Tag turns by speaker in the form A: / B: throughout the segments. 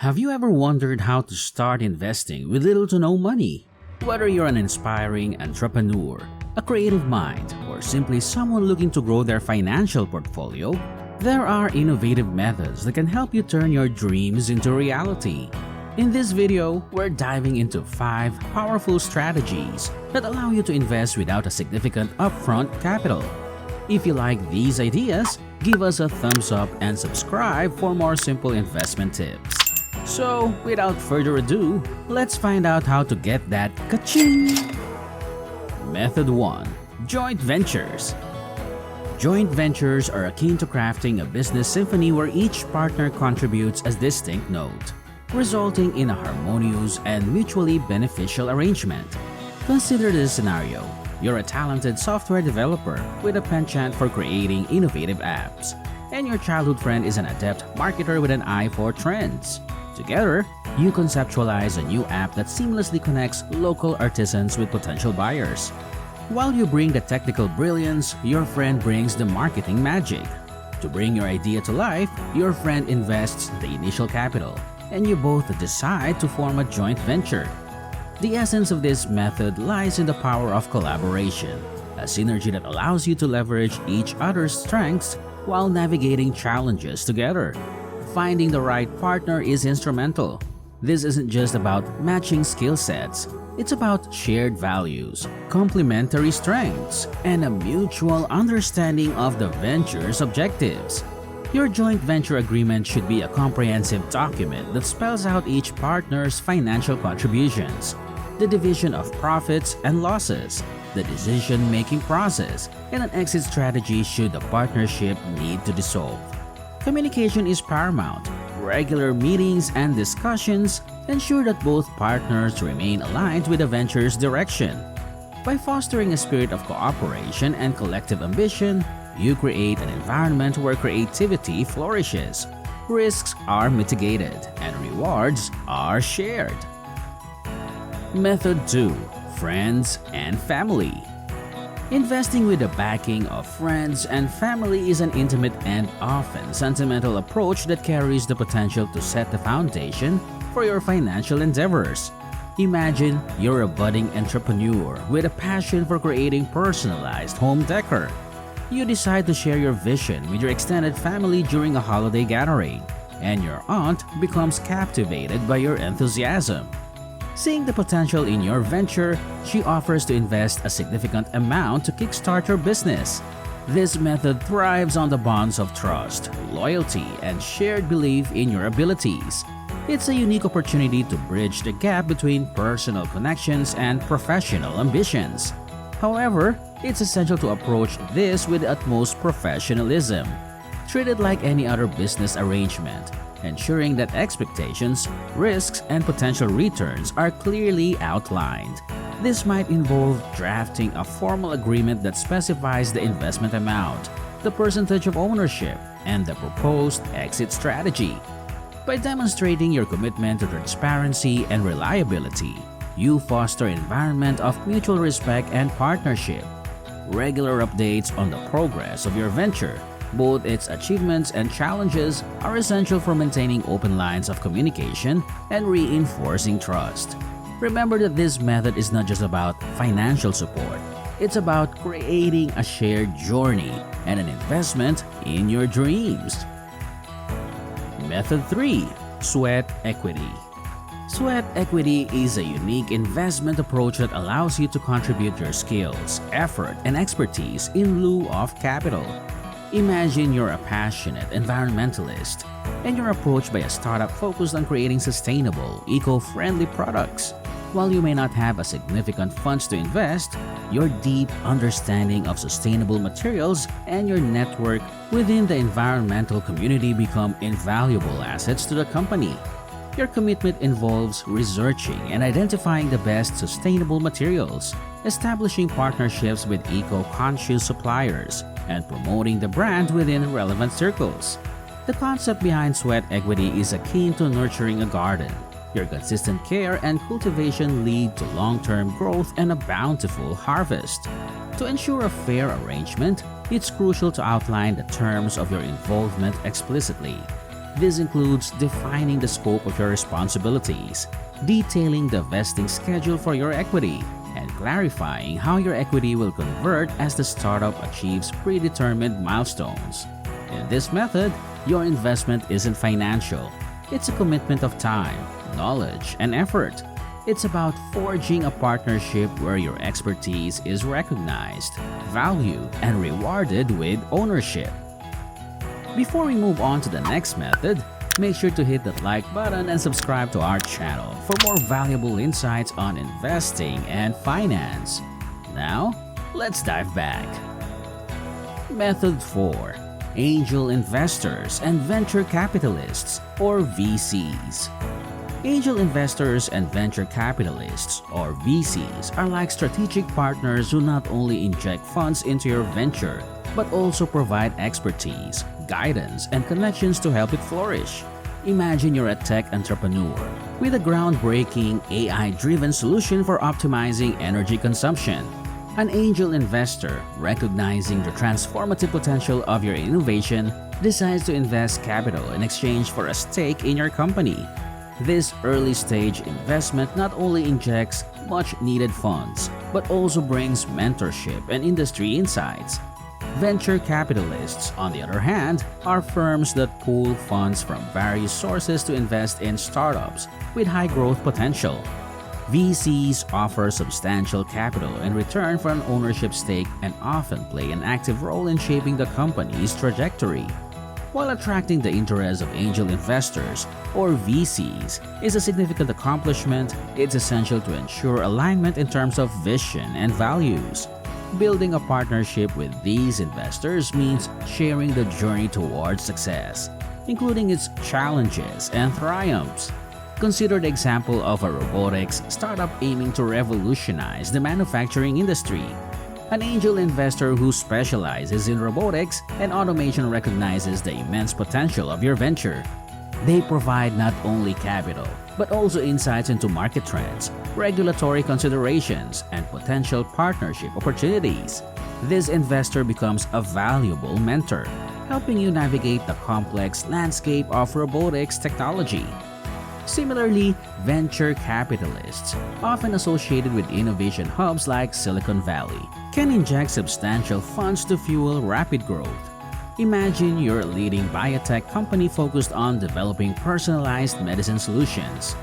A: Have you ever wondered how to start investing with little to no money? Whether you're an inspiring entrepreneur, a creative mind, or simply someone looking to grow their financial portfolio, there are innovative methods that can help you turn your dreams into reality. In this video, we're diving into 5 powerful strategies that allow you to invest without a significant upfront capital. If you like these ideas, give us a thumbs up and subscribe for more simple investment tips. So, without further ado, let's find out how to get that ka-ching! Method 1. Joint Ventures. Joint ventures are akin to crafting a business symphony where each partner contributes a distinct note, resulting in a harmonious and mutually beneficial arrangement. Consider this scenario. You're a talented software developer with a penchant for creating innovative apps, and your childhood friend is an adept marketer with an eye for trends. Together, you conceptualize a new app that seamlessly connects local artisans with potential buyers. While you bring the technical brilliance, your friend brings the marketing magic. To bring your idea to life, your friend invests the initial capital, and you both decide to form a joint venture. The essence of this method lies in the power of collaboration, a synergy that allows you to leverage each other's strengths while navigating challenges together. Finding the right partner is instrumental. This isn't just about matching skill sets, it's about shared values, complementary strengths, and a mutual understanding of the venture's objectives. Your joint venture agreement should be a comprehensive document that spells out each partner's financial contributions, the division of profits and losses, the decision-making process, and an exit strategy should the partnership need to dissolve. Communication is paramount. Regular meetings and discussions ensure that both partners remain aligned with the venture's direction. By fostering a spirit of cooperation and collective ambition, you create an environment where creativity flourishes, risks are mitigated, and rewards are shared. Method 2. Friends and Family. Investing with the backing of friends and family is an intimate and often sentimental approach that carries the potential to set the foundation for your financial endeavors. Imagine you're a budding entrepreneur with a passion for creating personalized home decor. You decide to share your vision with your extended family during a holiday gathering, and your aunt becomes captivated by your enthusiasm. Seeing the potential in your venture, she offers to invest a significant amount to kickstart your business. This method thrives on the bonds of trust, loyalty, and shared belief in your abilities. It's a unique opportunity to bridge the gap between personal connections and professional ambitions. However, it's essential to approach this with the utmost professionalism. Treat it like any other business arrangement, ensuring that expectations, risks, and potential returns are clearly outlined. This might involve drafting a formal agreement that specifies the investment amount, the percentage of ownership, and the proposed exit strategy. By demonstrating your commitment to transparency and reliability, you foster an environment of mutual respect and partnership. Regular updates on the progress of your venture, both its achievements and challenges, are essential for maintaining open lines of communication and reinforcing trust. Remember that this method is not just about financial support, it's about creating a shared journey and an investment in your dreams. Method 3. Sweat Equity. Sweat equity is a unique investment approach that allows you to contribute your skills, effort, and expertise in lieu of capital. Imagine you're a passionate environmentalist and you're approached by a startup focused on creating sustainable, eco-friendly products. While you may not have a significant funds to invest, your deep understanding of sustainable materials and your network within the environmental community become invaluable assets to the company. Your commitment involves researching and identifying the best sustainable materials, establishing partnerships with eco-conscious suppliers, and promoting the brand within relevant circles. The concept behind sweat equity is akin to nurturing a garden. Your consistent care and cultivation lead to long-term growth and a bountiful harvest. To ensure a fair arrangement, it's crucial to outline the terms of your involvement explicitly. This includes defining the scope of your responsibilities, detailing the vesting schedule for your equity, and clarifying how your equity will convert as the startup achieves predetermined milestones. In this method, your investment isn't financial. It's a commitment of time, knowledge, and effort. It's about forging a partnership where your expertise is recognized, valued, and rewarded with ownership. Before we move on to the next method, make sure to hit that like button and subscribe to our channel for more valuable insights on investing and finance. Now, let's dive back. Method 4. Angel investors and venture capitalists, or VCs. Angel investors and venture capitalists, or VCs, are like strategic partners who not only inject funds into your venture, but also provide expertise, guidance, and connections to help it flourish. Imagine you're a tech entrepreneur with a groundbreaking AI-driven solution for optimizing energy consumption. An angel investor, recognizing the transformative potential of your innovation, decides to invest capital in exchange for a stake in your company. This early-stage investment not only injects much-needed funds, but also brings mentorship and industry insights. Venture capitalists, on the other hand, are firms that pool funds from various sources to invest in startups with high growth potential. VCs offer substantial capital in return for an ownership stake and often play an active role in shaping the company's trajectory. While attracting the interest of angel investors, or VCs, is a significant accomplishment, it's essential to ensure alignment in terms of vision and values. Building a partnership with these investors means sharing the journey towards success, including its challenges and triumphs. Consider the example of a robotics startup aiming to revolutionize the manufacturing industry. An angel investor who specializes in robotics and automation recognizes the immense potential of your venture. They provide not only capital, but also insights into market trends, regulatory considerations, and potential partnership opportunities. This investor becomes a valuable mentor, helping you navigate the complex landscape of robotics technology. Similarly, venture capitalists, often associated with innovation hubs like Silicon Valley, can inject substantial funds to fuel rapid growth. Imagine you're a leading biotech company focused on developing personalized medicine solutions.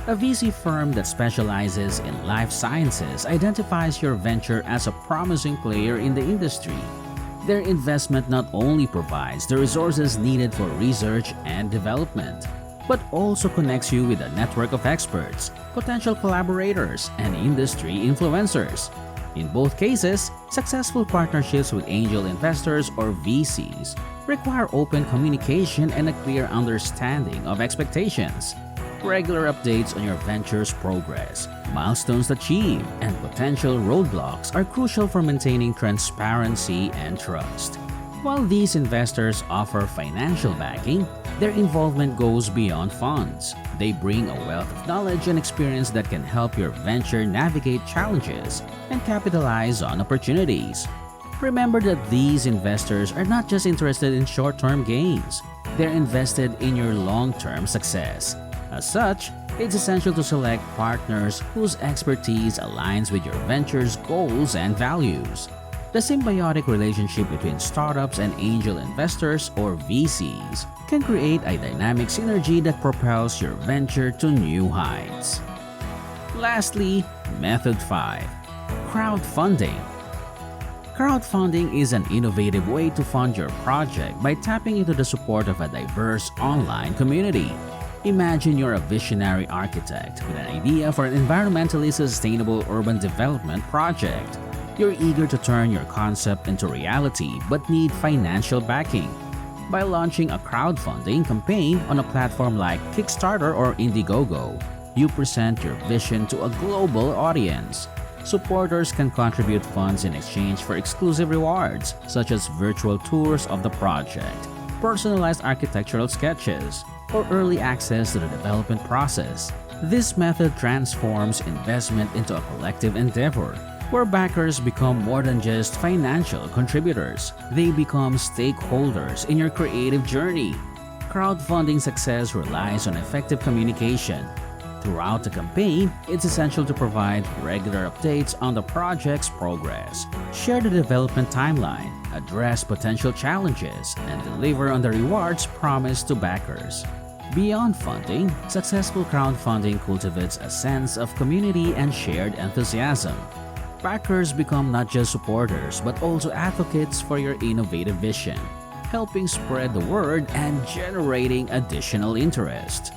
A: A VC firm that specializes in life sciences identifies your venture as a promising player in the industry. Their investment not only provides the resources needed for research and development, but also connects you with a network of experts, potential collaborators, and industry influencers. In both cases, successful partnerships with angel investors or VCs require open communication and a clear understanding of expectations. Regular updates on your venture's progress, milestones achieved, and potential roadblocks are crucial for maintaining transparency and trust. While these investors offer financial backing, their involvement goes beyond funds. They bring a wealth of knowledge and experience that can help your venture navigate challenges and capitalize on opportunities. Remember that these investors are not just interested in short-term gains. They're invested in your long-term success. As such, it's essential to select partners whose expertise aligns with your venture's goals and values. The symbiotic relationship between startups and angel investors, or VCs, can create a dynamic synergy that propels your venture to new heights. Lastly, Method 5. Crowdfunding. Crowdfunding is an innovative way to fund your project by tapping into the support of a diverse online community. Imagine you're a visionary architect with an idea for an environmentally sustainable urban development project. You're eager to turn your concept into reality but need financial backing. By launching a crowdfunding campaign on a platform like Kickstarter or Indiegogo, you present your vision to a global audience. Supporters can contribute funds in exchange for exclusive rewards, such as virtual tours of the project, personalized architectural sketches, or early access to the development process. This method transforms investment into a collective endeavor, where backers become more than just financial contributors. They become stakeholders in your creative journey. Crowdfunding success relies on effective communication. Throughout the campaign, it's essential to provide regular updates on the project's progress, share the development timeline, address potential challenges, and deliver on the rewards promised to backers. Beyond funding, successful crowdfunding cultivates a sense of community and shared enthusiasm. Backers become not just supporters but also advocates for your innovative vision, helping spread the word and generating additional interest.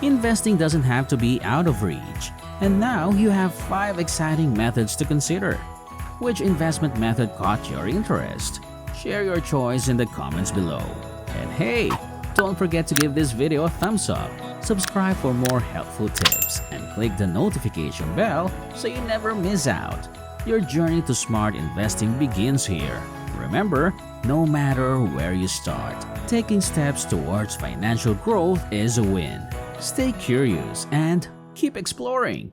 A: Investing doesn't have to be out of reach, and now you have 5 exciting methods to consider. Which investment method caught your interest? Share your choice in the comments below. And hey, don't forget to give this video a thumbs up, subscribe for more helpful tips, and click the notification bell so you never miss out. Your journey to smart investing begins here. Remember, no matter where you start, taking steps towards financial growth is a win. Stay curious and keep exploring.